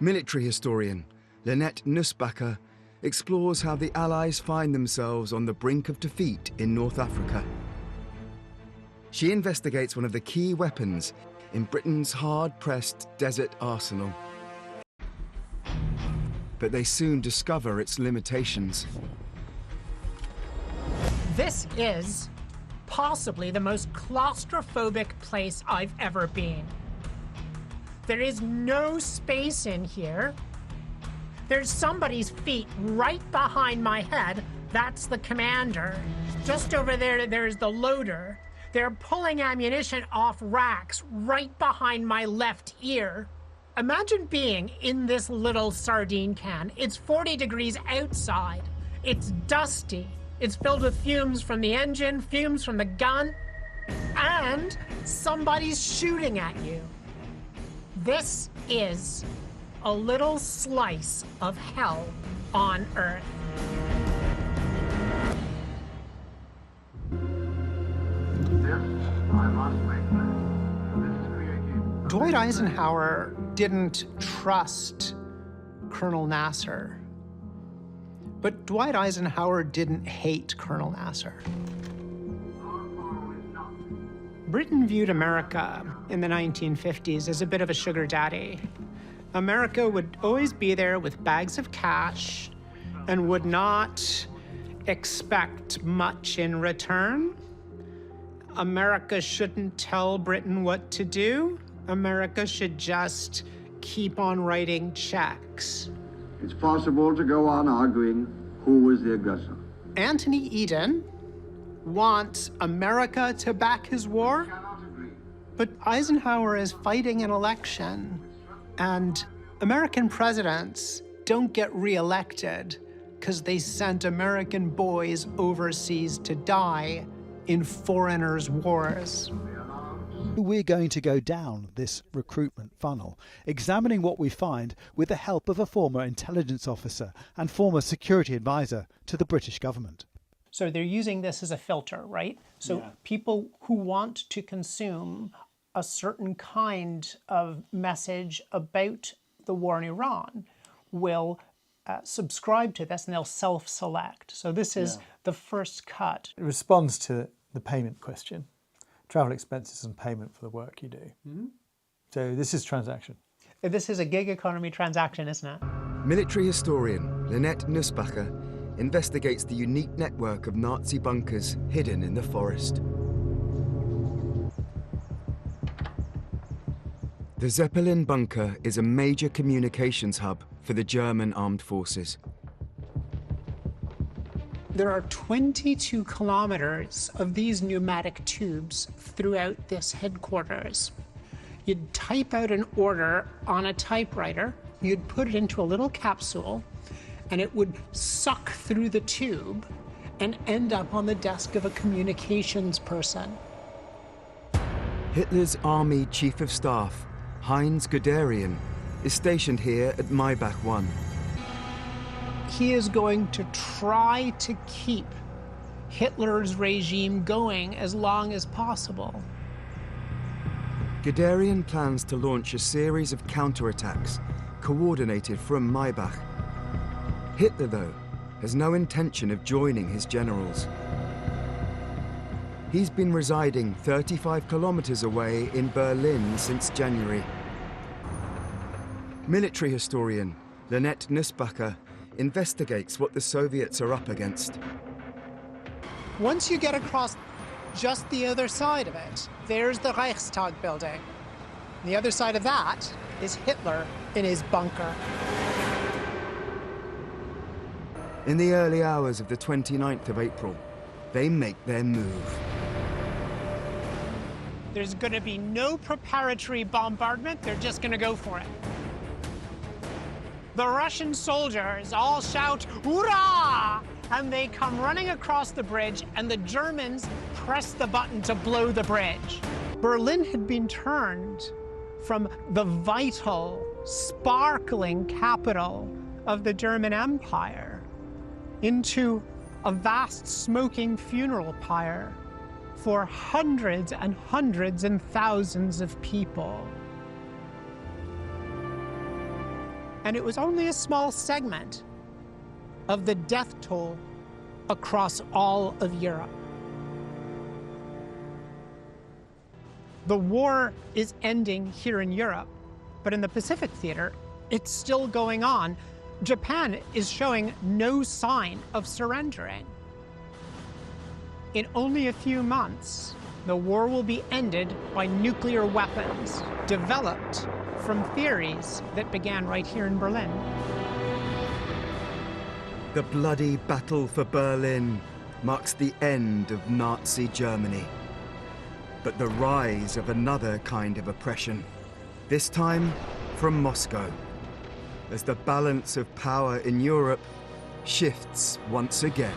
Military historian Lynette Nusbacher explores how the Allies find themselves on the brink of defeat in North Africa. She investigates one of the key weapons in Britain's hard-pressed desert arsenal. But they soon discover its limitations. This is possibly the most claustrophobic place I've ever been. There is no space in here. There's somebody's feet right behind my head. That's the commander. Just over there, there's the loader. They're pulling ammunition off racks right behind my left ear. Imagine being in this little sardine can. It's 40 degrees outside. It's dusty. It's filled with fumes from the engine, fumes from the gun, and somebody's shooting at you. This is a little slice of hell on Earth. Dwight Eisenhower didn't trust Colonel Nasser, but Dwight Eisenhower didn't hate Colonel Nasser. Britain viewed America in the 1950s as a bit of a sugar daddy. America would always be there with bags of cash and would not expect much in return. America shouldn't tell Britain what to do. America should just keep on writing checks. It's possible to go on arguing who was the aggressor. Anthony Eden wants America to back his war, but Eisenhower is fighting an election, and American presidents don't get reelected because they sent American boys overseas to die in foreigners' wars. We're going to go down this recruitment funnel, examining what we find with the help of a former intelligence officer and former security advisor to the British government. So they're using this as a filter, right? So people who want to consume a certain kind of message about the war in Iran will subscribe to this, and they'll self-select. So this is the first cut. It responds to the payment question. Travel expenses and payment for the work you do. So this is transaction. This is a gig economy transaction, isn't it? Military historian Lynette Nusbacher investigates the unique network of Nazi bunkers hidden in the forest. The Zeppelin bunker is a major communications hub for the German armed forces. There are 22 kilometers of these pneumatic tubes throughout this headquarters. You'd type out an order on a typewriter, you'd put it into a little capsule, and it would suck through the tube and end up on the desk of a communications person. Hitler's army chief of staff, Heinz Guderian, is stationed here at Maybach 1. He is going to try to keep Hitler's regime going as long as possible. Guderian plans to launch a series of counterattacks coordinated from Maybach. Hitler, though, has no intention of joining his generals. He's been residing 35 kilometers away in Berlin since January. Military historian Lynette Nusbacher investigates what the Soviets are up against. Once you get across just the other side of it, there's the Reichstag building. The other side of that is Hitler in his bunker. In the early hours of the 29th of April, they make their move. There's going to be no preparatory bombardment. They're just going to go for it. The Russian soldiers all shout, "Hurrah!" and they come running across the bridge, and the Germans press the button to blow the bridge. Berlin had been turned from the vital, sparkling capital of the German Empire into a vast smoking funeral pyre for hundreds and hundreds and thousands of people. And it was only a small segment of the death toll across all of Europe. The war is ending here in Europe, but in the Pacific theater, it's still going on. Japan is showing no sign of surrendering. In only a few months, the war will be ended by nuclear weapons developed from theories that began right here in Berlin. The bloody battle for Berlin marks the end of Nazi Germany, but the rise of another kind of oppression, this time from Moscow, as the balance of power in Europe shifts once again.